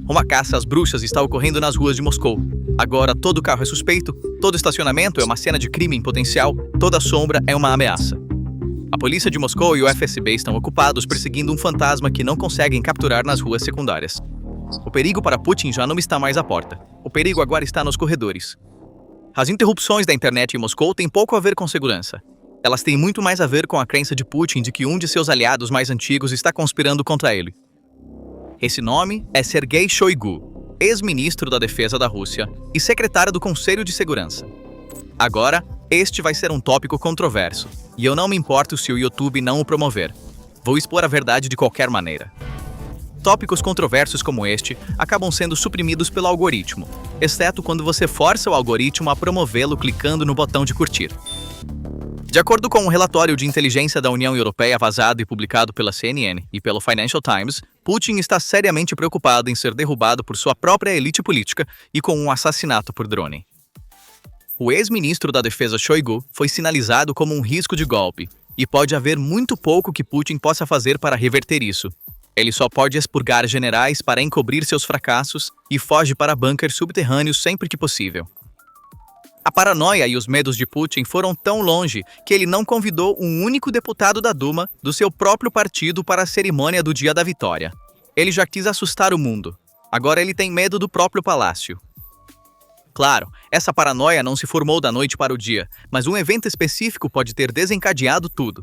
Uma caça às bruxas está ocorrendo nas ruas de Moscou. Agora todo carro é suspeito, todo estacionamento é uma cena de crime em potencial, toda sombra é uma ameaça. A polícia de Moscou e o FSB estão ocupados perseguindo um fantasma que não conseguem capturar nas ruas secundárias. O perigo para Putin já não está mais à porta. O perigo agora está nos corredores. As interrupções da internet em Moscou têm pouco a ver com segurança. Elas têm muito mais a ver com a crença de Putin de que um de seus aliados mais antigos está conspirando contra ele. Esse nome é Sergei Shoigu, ex-ministro da Defesa da Rússia e secretário do Conselho de Segurança. Agora, este vai ser um tópico controverso, e eu não me importo se o YouTube não o promover. Vou expor a verdade de qualquer maneira. Tópicos controversos como este acabam sendo suprimidos pelo algoritmo, exceto quando você força o algoritmo a promovê-lo clicando no botão de curtir. De acordo com um relatório de inteligência da União Europeia vazado e publicado pela CNN e pelo Financial Times, Putin está seriamente preocupado em ser derrubado por sua própria elite política e com um assassinato por drone. O ex-ministro da Defesa Shoigu foi sinalizado como um risco de golpe, e pode haver muito pouco que Putin possa fazer para reverter isso. Ele só pode expurgar generais para encobrir seus fracassos e foge para bunkers subterrâneos sempre que possível. A paranoia e os medos de Putin foram tão longe que ele não convidou um único deputado da Duma do seu próprio partido para a cerimônia do Dia da Vitória. Ele já quis assustar o mundo. Agora ele tem medo do próprio palácio. Claro, essa paranoia não se formou da noite para o dia, mas um evento específico pode ter desencadeado tudo.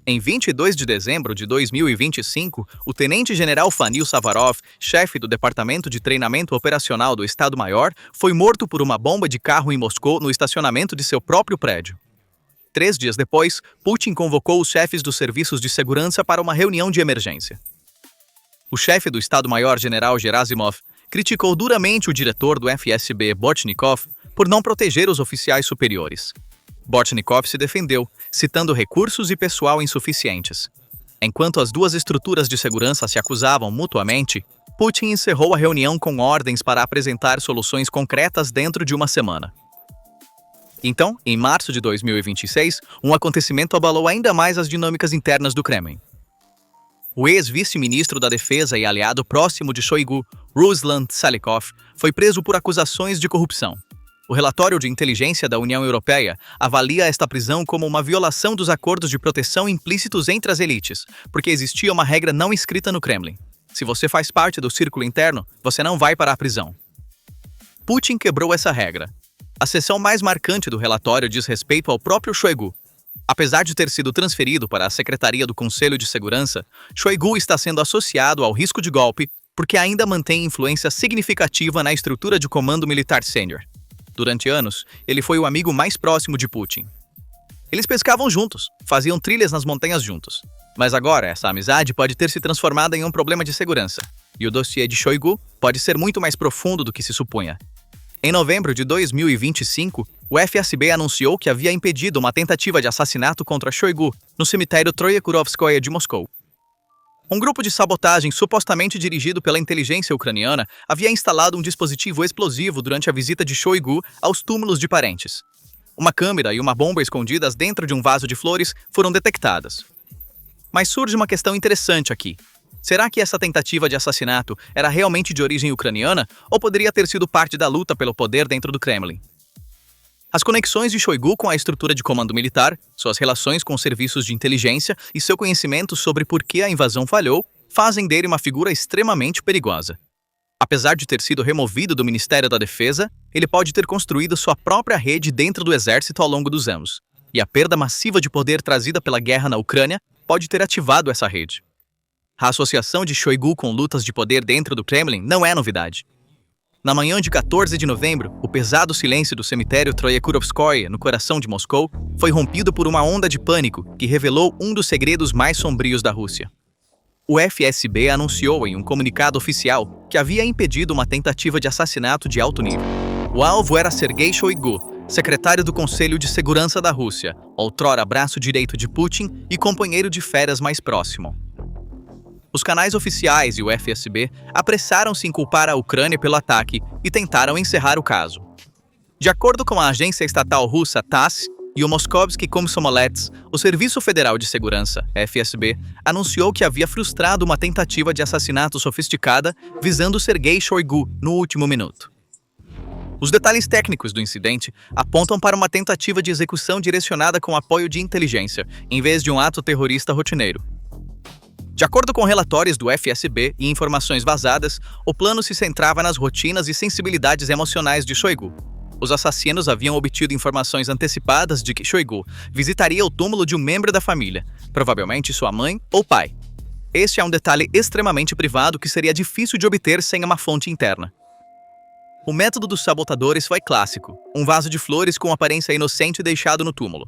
Em 22 de dezembro de 2025, o tenente-general Fanil Savarov, chefe do Departamento de Treinamento Operacional do Estado-Maior, foi morto por uma bomba de carro em Moscou no estacionamento de seu próprio prédio. 3 dias depois, Putin convocou os chefes dos serviços de segurança para uma reunião de emergência. O chefe do Estado-Maior, general Gerasimov, criticou duramente o diretor do FSB, Bortnikov, por não proteger os oficiais superiores. Bortnikov se defendeu, citando recursos e pessoal insuficientes. Enquanto as duas estruturas de segurança se acusavam mutuamente, Putin encerrou a reunião com ordens para apresentar soluções concretas dentro de uma semana. Então, em março de 2026, um acontecimento abalou ainda mais as dinâmicas internas do Kremlin. O ex-vice-ministro da Defesa e aliado próximo de Shoigu, Ruslan Salykov, foi preso por acusações de corrupção. O relatório de inteligência da União Europeia avalia esta prisão como uma violação dos acordos de proteção implícitos entre as elites, porque existia uma regra não escrita no Kremlin. Se você faz parte do círculo interno, você não vai para a prisão. Putin quebrou essa regra. A seção mais marcante do relatório diz respeito ao próprio Shoigu. Apesar de ter sido transferido para a Secretaria do Conselho de Segurança, Shoigu está sendo associado ao risco de golpe porque ainda mantém influência significativa na estrutura de comando militar sênior. Durante anos, ele foi o amigo mais próximo de Putin. Eles pescavam juntos, faziam trilhas nas montanhas juntos. Mas agora, essa amizade pode ter se transformado em um problema de segurança, e o dossiê de Shoigu pode ser muito mais profundo do que se supunha. Em novembro de 2025, o FSB anunciou que havia impedido uma tentativa de assassinato contra Shoigu no cemitério Troyekurovskoye de Moscou. Um grupo de sabotagem supostamente dirigido pela inteligência ucraniana havia instalado um dispositivo explosivo durante a visita de Shoigu aos túmulos de parentes. Uma câmera e uma bomba escondidas dentro de um vaso de flores foram detectadas. Mas surge uma questão interessante aqui. Será que essa tentativa de assassinato era realmente de origem ucraniana ou poderia ter sido parte da luta pelo poder dentro do Kremlin? As conexões de Shoigu com a estrutura de comando militar, suas relações com os serviços de inteligência e seu conhecimento sobre por que a invasão falhou fazem dele uma figura extremamente perigosa. Apesar de ter sido removido do Ministério da Defesa, ele pode ter construído sua própria rede dentro do exército ao longo dos anos, e a perda massiva de poder trazida pela guerra na Ucrânia pode ter ativado essa rede. A associação de Shoigu com lutas de poder dentro do Kremlin não é novidade. Na manhã de 14 de novembro, o pesado silêncio do cemitério Troyekurovskoye, no coração de Moscou, foi rompido por uma onda de pânico que revelou um dos segredos mais sombrios da Rússia. O FSB anunciou em um comunicado oficial que havia impedido uma tentativa de assassinato de alto nível. O alvo era Sergei Shoigu, secretário do Conselho de Segurança da Rússia, outrora braço direito de Putin e companheiro de férias mais próximo. Os canais oficiais e o FSB apressaram-se em culpar a Ucrânia pelo ataque e tentaram encerrar o caso. De acordo com a agência estatal russa TASS, e o Moskovsky Komsomolets, o Serviço Federal de Segurança, FSB, anunciou que havia frustrado uma tentativa de assassinato sofisticada visando Sergei Shoigu no último minuto. Os detalhes técnicos do incidente apontam para uma tentativa de execução direcionada com apoio de inteligência, em vez de um ato terrorista rotineiro. De acordo com relatórios do FSB e informações vazadas, o plano se centrava nas rotinas e sensibilidades emocionais de Shoigu. Os assassinos haviam obtido informações antecipadas de que Shoigu visitaria o túmulo de um membro da família, provavelmente sua mãe ou pai. Este é um detalhe extremamente privado que seria difícil de obter sem uma fonte interna. O método dos sabotadores foi clássico, um vaso de flores com aparência inocente deixado no túmulo.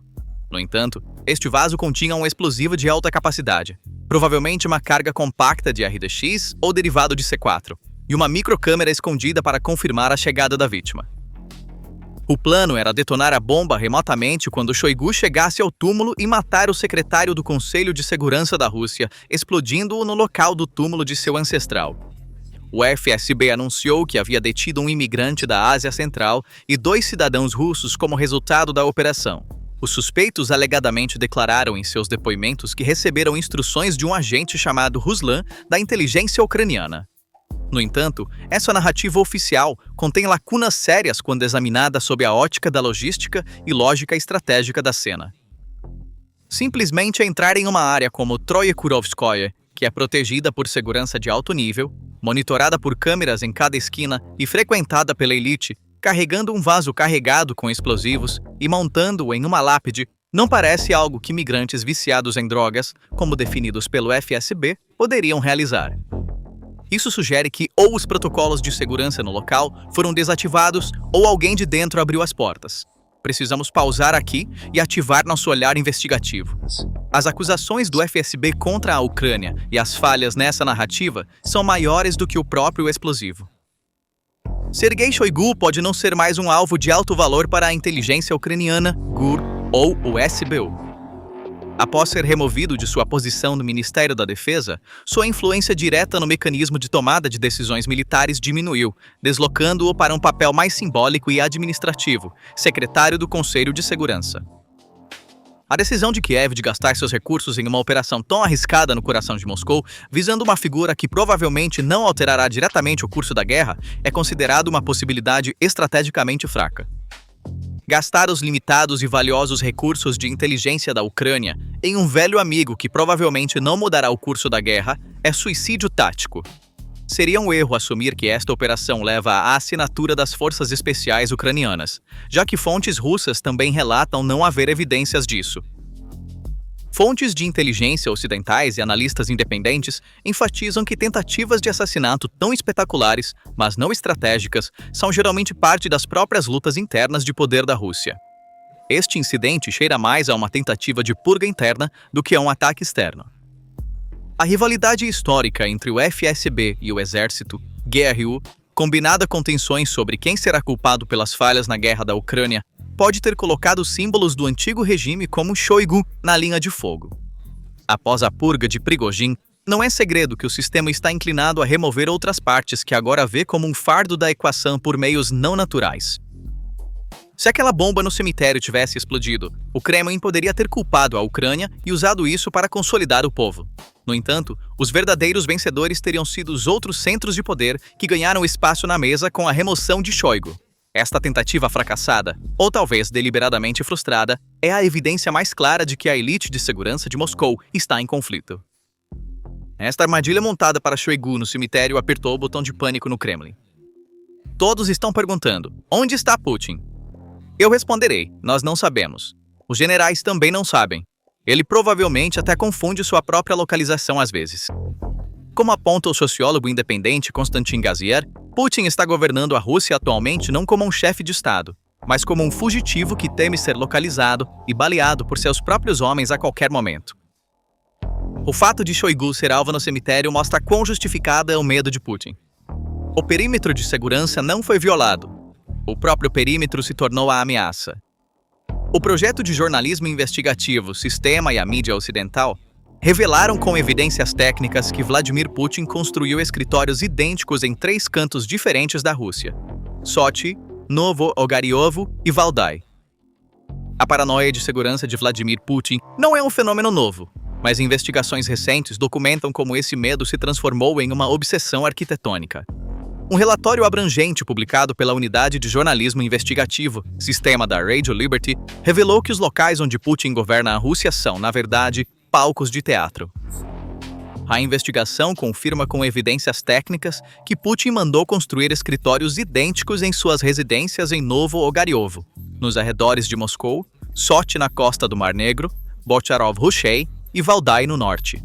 No entanto, este vaso continha um explosivo de alta capacidade, provavelmente uma carga compacta de RDX ou derivado de C4, e uma microcâmera escondida para confirmar a chegada da vítima. O plano era detonar a bomba remotamente quando Shoigu chegasse ao túmulo e matar o secretário do Conselho de Segurança da Rússia, explodindo-o no local do túmulo de seu ancestral. O FSB anunciou que havia detido um imigrante da Ásia Central e 2 cidadãos russos como resultado da operação. Os suspeitos alegadamente declararam em seus depoimentos que receberam instruções de um agente chamado Ruslan da inteligência ucraniana. No entanto, essa narrativa oficial contém lacunas sérias quando examinada sob a ótica da logística e lógica estratégica da cena. Simplesmente entrar em uma área como Troyekurovskoye, que é protegida por segurança de alto nível, monitorada por câmeras em cada esquina e frequentada pela elite, carregando um vaso carregado com explosivos e montando-o em uma lápide, não parece algo que migrantes viciados em drogas, como definidos pelo FSB, poderiam realizar. Isso sugere que ou os protocolos de segurança no local foram desativados ou alguém de dentro abriu as portas. Precisamos pausar aqui e ativar nosso olhar investigativo. As acusações do FSB contra a Ucrânia e as falhas nessa narrativa são maiores do que o próprio explosivo. Sergei Shoigu pode não ser mais um alvo de alto valor para a inteligência ucraniana, GUR ou o SBU. Após ser removido de sua posição no Ministério da Defesa, sua influência direta no mecanismo de tomada de decisões militares diminuiu, deslocando-o para um papel mais simbólico e administrativo, secretário do Conselho de Segurança. A decisão de Kiev de gastar seus recursos em uma operação tão arriscada no coração de Moscou, visando uma figura que provavelmente não alterará diretamente o curso da guerra, é considerado uma possibilidade estrategicamente fraca. Gastar os limitados e valiosos recursos de inteligência da Ucrânia em um velho amigo que provavelmente não mudará o curso da guerra é suicídio tático. Seria um erro assumir que esta operação leva à assinatura das forças especiais ucranianas, já que fontes russas também relatam não haver evidências disso. Fontes de inteligência ocidentais e analistas independentes enfatizam que tentativas de assassinato tão espetaculares, mas não estratégicas, são geralmente parte das próprias lutas internas de poder da Rússia. Este incidente cheira mais a uma tentativa de purga interna do que a um ataque externo. A rivalidade histórica entre o FSB e o Exército, GRU, combinada com tensões sobre quem será culpado pelas falhas na guerra da Ucrânia, pode ter colocado símbolos do antigo regime como Shoigu na linha de fogo. Após a purga de Prigozhin, não é segredo que o sistema está inclinado a remover outras partes que agora vê como um fardo da equação por meios não naturais. Se aquela bomba no cemitério tivesse explodido, o Kremlin poderia ter culpado a Ucrânia e usado isso para consolidar o povo. No entanto, os verdadeiros vencedores teriam sido os outros centros de poder que ganharam espaço na mesa com a remoção de Shoigu. Esta tentativa fracassada, ou talvez deliberadamente frustrada, é a evidência mais clara de que a elite de segurança de Moscou está em conflito. Esta armadilha montada para Shoigu no cemitério apertou o botão de pânico no Kremlin. Todos estão perguntando: onde está Putin? Eu responderei: nós não sabemos. Os generais também não sabem. Ele provavelmente até confunde sua própria localização às vezes. Como aponta o sociólogo independente Konstantin Gazier, Putin está governando a Rússia atualmente não como um chefe de Estado, mas como um fugitivo que teme ser localizado e baleado por seus próprios homens a qualquer momento. O fato de Shoigu ser alvo no cemitério mostra quão justificado é o medo de Putin. O perímetro de segurança não foi violado. O próprio perímetro se tornou a ameaça. O projeto de jornalismo investigativo, Sistema e a mídia ocidental revelaram com evidências técnicas que Vladimir Putin construiu escritórios idênticos em 3 cantos diferentes da Rússia: Sochi, Novo Ogariovo e Valdai. A paranoia de segurança de Vladimir Putin não é um fenômeno novo, mas investigações recentes documentam como esse medo se transformou em uma obsessão arquitetônica. Um relatório abrangente publicado pela Unidade de Jornalismo Investigativo, sistema da Radio Liberty, revelou que os locais onde Putin governa a Rússia são, na verdade, palcos de teatro. A investigação confirma com evidências técnicas que Putin mandou construir escritórios idênticos em suas residências em Novo Ogariovo, nos arredores de Moscou, Sochi na costa do Mar Negro, Bocharov-Ruchei e Valdai no norte.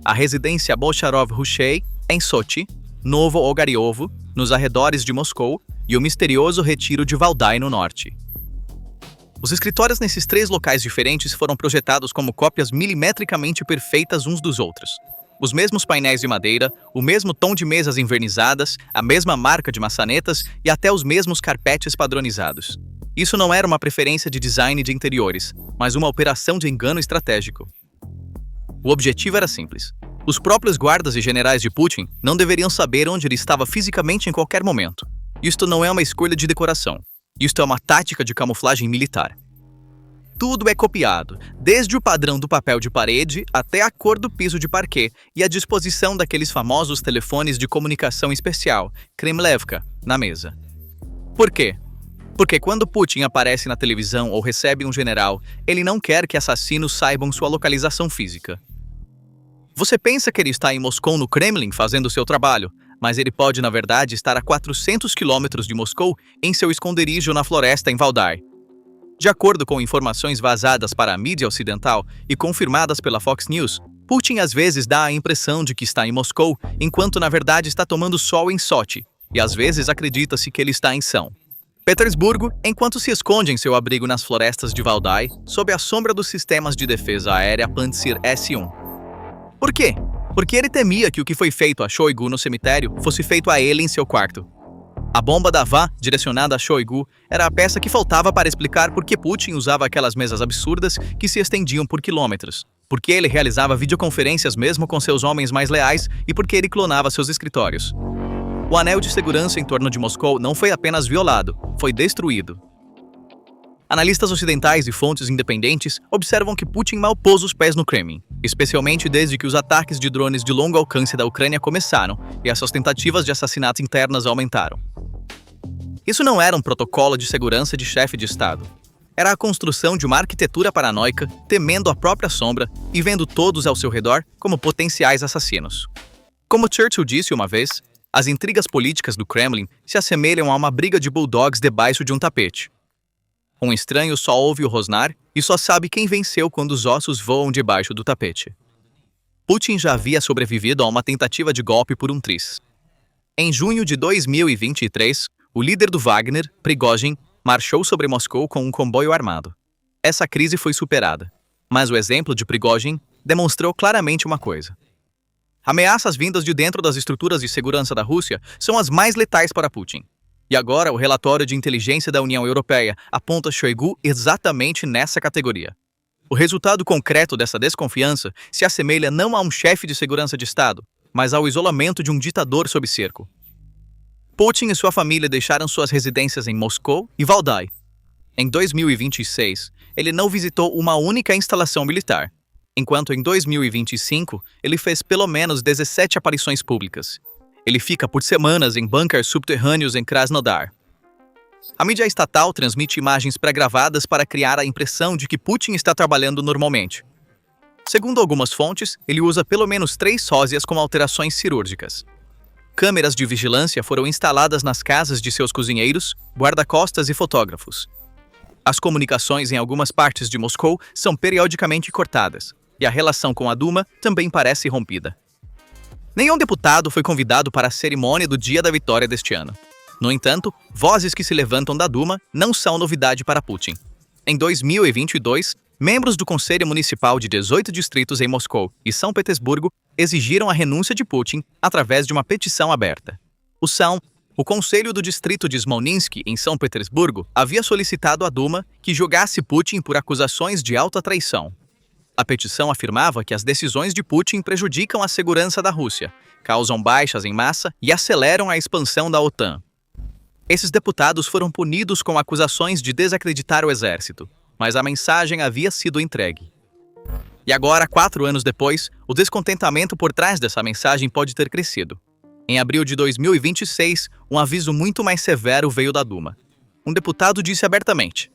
A residência Bocharov-Ruchei, em Sochi, Novo Ogariovo, nos arredores de Moscou, e o misterioso retiro de Valdai no norte. Os escritórios nesses 3 locais diferentes foram projetados como cópias milimetricamente perfeitas uns dos outros. Os mesmos painéis de madeira, o mesmo tom de mesas envernizadas, a mesma marca de maçanetas e até os mesmos carpetes padronizados. Isso não era uma preferência de design de interiores, mas uma operação de engano estratégico. O objetivo era simples. Os próprios guardas e generais de Putin não deveriam saber onde ele estava fisicamente em qualquer momento. Isto não é uma escolha de decoração. Isto é uma tática de camuflagem militar. Tudo é copiado, desde o padrão do papel de parede até a cor do piso de parquet e a disposição daqueles famosos telefones de comunicação especial, Kremlevka, na mesa. Por quê? Porque quando Putin aparece na televisão ou recebe um general, ele não quer que assassinos saibam sua localização física. Você pensa que ele está em Moscou, no Kremlin, fazendo seu trabalho, mas ele pode, na verdade, estar a 400 quilômetros de Moscou em seu esconderijo na floresta em Valdai. De acordo com informações vazadas para a mídia ocidental e confirmadas pela Fox News, Putin às vezes dá a impressão de que está em Moscou, enquanto na verdade está tomando sol em Sochi, e às vezes acredita-se que ele está em São Petersburgo, enquanto se esconde em seu abrigo nas florestas de Valdai, sob a sombra dos sistemas de defesa aérea Pantsir S-1. Por quê? Porque ele temia que o que foi feito a Shoigu no cemitério fosse feito a ele em seu quarto. A bomba da Vá, direcionada a Shoigu, era a peça que faltava para explicar por que Putin usava aquelas mesas absurdas que se estendiam por quilômetros, por que ele realizava videoconferências mesmo com seus homens mais leais e por que ele clonava seus escritórios. O anel de segurança em torno de Moscou não foi apenas violado, foi destruído. Analistas ocidentais e fontes independentes observam que Putin mal pôs os pés no Kremlin, especialmente desde que os ataques de drones de longo alcance da Ucrânia começaram e essas tentativas de assassinato internas aumentaram. Isso não era um protocolo de segurança de chefe de Estado. Era a construção de uma arquitetura paranoica, temendo a própria sombra e vendo todos ao seu redor como potenciais assassinos. Como Churchill disse uma vez, as intrigas políticas do Kremlin se assemelham a uma briga de bulldogs debaixo de um tapete. Um estranho só ouve o rosnar e só sabe quem venceu quando os ossos voam debaixo do tapete. Putin já havia sobrevivido a uma tentativa de golpe por um triz. Em junho de 2023, o líder do Wagner, Prigozhin, marchou sobre Moscou com um comboio armado. Essa crise foi superada, mas o exemplo de Prigozhin demonstrou claramente uma coisa. Ameaças vindas de dentro das estruturas de segurança da Rússia são as mais letais para Putin. E agora o relatório de inteligência da União Europeia aponta Shoigu exatamente nessa categoria. O resultado concreto dessa desconfiança se assemelha não a um chefe de segurança de Estado, mas ao isolamento de um ditador sob cerco. Putin e sua família deixaram suas residências em Moscou e Valdai. Em 2026, ele não visitou uma única instalação militar, enquanto em 2025 ele fez pelo menos 17 aparições públicas. Ele fica por semanas em bunkers subterrâneos em Krasnodar. A mídia estatal transmite imagens pré-gravadas para criar a impressão de que Putin está trabalhando normalmente. Segundo algumas fontes, ele usa pelo menos 3 sósias com alterações cirúrgicas. Câmeras de vigilância foram instaladas nas casas de seus cozinheiros, guarda-costas e fotógrafos. As comunicações em algumas partes de Moscou são periodicamente cortadas, e a relação com a Duma também parece rompida. Nenhum deputado foi convidado para a cerimônia do dia da vitória deste ano. No entanto, vozes que se levantam da Duma não são novidade para Putin. Em 2022, membros do Conselho Municipal de 18 distritos em Moscou e São Petersburgo exigiram a renúncia de Putin através de uma petição aberta. O Conselho do Distrito de Smolensky, em São Petersburgo, havia solicitado à Duma que julgasse Putin por acusações de alta traição. A petição afirmava que as decisões de Putin prejudicam a segurança da Rússia, causam baixas em massa e aceleram a expansão da OTAN. Esses deputados foram punidos com acusações de desacreditar o exército. mas a mensagem havia sido entregue. E agora, 4 anos depois, o descontentamento por trás dessa mensagem pode ter crescido. Em abril de 2026, um aviso muito mais severo veio da Duma. Um deputado disse abertamente: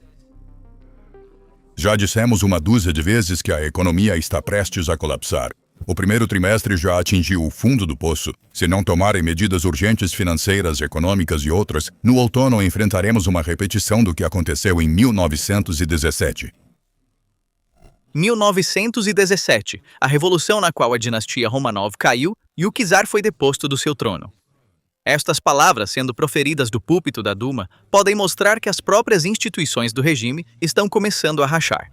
Já dissemos uma dúzia de vezes que a economia está prestes a colapsar. O primeiro trimestre já atingiu o fundo do poço. Se não tomarem medidas urgentes financeiras, econômicas e outras, no outono enfrentaremos uma repetição do que aconteceu em 1917. 1917, a revolução na qual a dinastia Romanov caiu e o czar foi deposto do seu trono. Estas palavras, sendo proferidas do púlpito da Duma, podem mostrar que as próprias instituições do regime estão começando a rachar.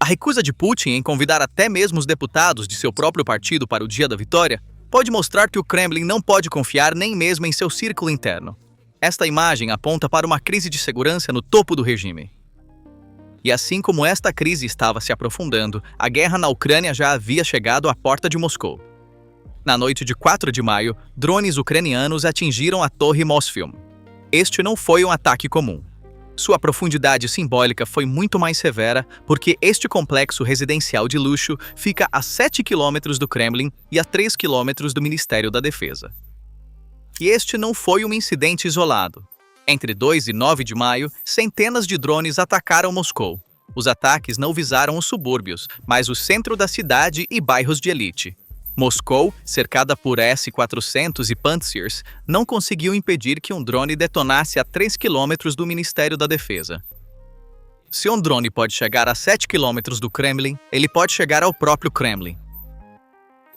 A recusa de Putin em convidar até mesmo os deputados de seu próprio partido para o dia da vitória pode mostrar que o Kremlin não pode confiar nem mesmo em seu círculo interno. Esta imagem aponta para uma crise de segurança no topo do regime. E assim como esta crise estava se aprofundando, a guerra na Ucrânia já havia chegado à porta de Moscou. Na noite de 4 de maio, drones ucranianos atingiram a Torre Mosfilm. Este não foi um ataque comum. Sua profundidade simbólica foi muito mais severa porque este complexo residencial de luxo fica a 7 quilômetros do Kremlin e a 3 quilômetros do Ministério da Defesa. E este não foi um incidente isolado. Entre 2 e 9 de maio, centenas de drones atacaram Moscou. Os ataques não visaram os subúrbios, mas o centro da cidade e bairros de elite. Moscou, cercada por S-400 e Pantshirs, não conseguiu impedir que um drone detonasse a 3 quilômetros do Ministério da Defesa. Se um drone pode chegar a 7 quilômetros do Kremlin, ele pode chegar ao próprio Kremlin.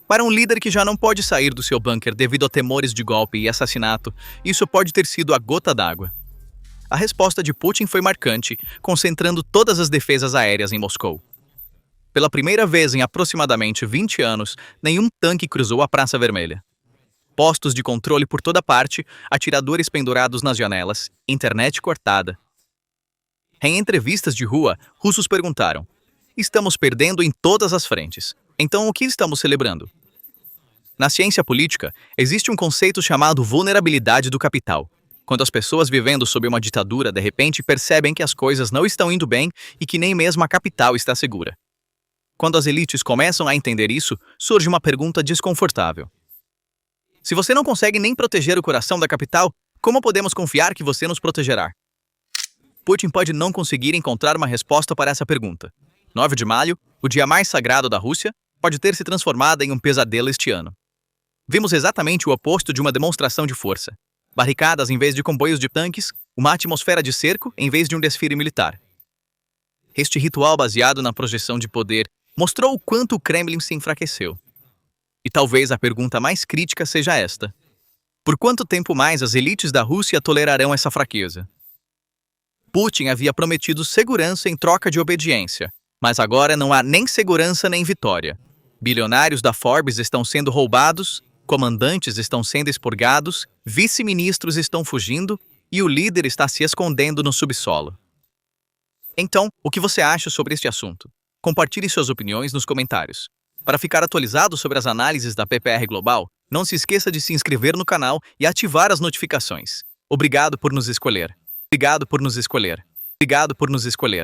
Para um líder que já não pode sair do seu bunker devido a temores de golpe e assassinato, isso pode ter sido a gota d'água. A resposta de Putin foi marcante, concentrando todas as defesas aéreas em Moscou. Pela primeira vez em aproximadamente 20 anos, nenhum tanque cruzou a Praça Vermelha. Postos de controle por toda parte, atiradores pendurados nas janelas, internet cortada. Em entrevistas de rua, russos perguntaram: "Estamos perdendo em todas as frentes. Então o que estamos celebrando?" Na ciência política, existe um conceito chamado vulnerabilidade do capital. Quando as pessoas vivendo sob uma ditadura de repente percebem que as coisas não estão indo bem e que nem mesmo a capital está segura. Quando as elites começam a entender isso, surge uma pergunta desconfortável. Se você não consegue nem proteger o coração da capital, como podemos confiar que você nos protegerá? Putin pode não conseguir encontrar uma resposta para essa pergunta. 9 de maio, o dia mais sagrado da Rússia, pode ter se transformado em um pesadelo este ano. Vimos exatamente o oposto de uma demonstração de força. Barricadas em vez de comboios de tanques, uma atmosfera de cerco em vez de um desfile militar. Este ritual baseado na projeção de poder mostrou o quanto o Kremlin se enfraqueceu. E talvez a pergunta mais crítica seja esta: por quanto tempo mais as elites da Rússia tolerarão essa fraqueza? Putin havia prometido segurança em troca de obediência, mas agora não há nem segurança nem vitória. Bilionários da Forbes estão sendo roubados, comandantes estão sendo expurgados, vice-ministros estão fugindo e o líder está se escondendo no subsolo. Então, o que você acha sobre este assunto? Compartilhe suas opiniões nos comentários. Para ficar atualizado sobre as análises da PPR Global, não se esqueça de se inscrever no canal e ativar as notificações. Obrigado por nos escolher. Obrigado por nos escolher. Obrigado por nos escolher.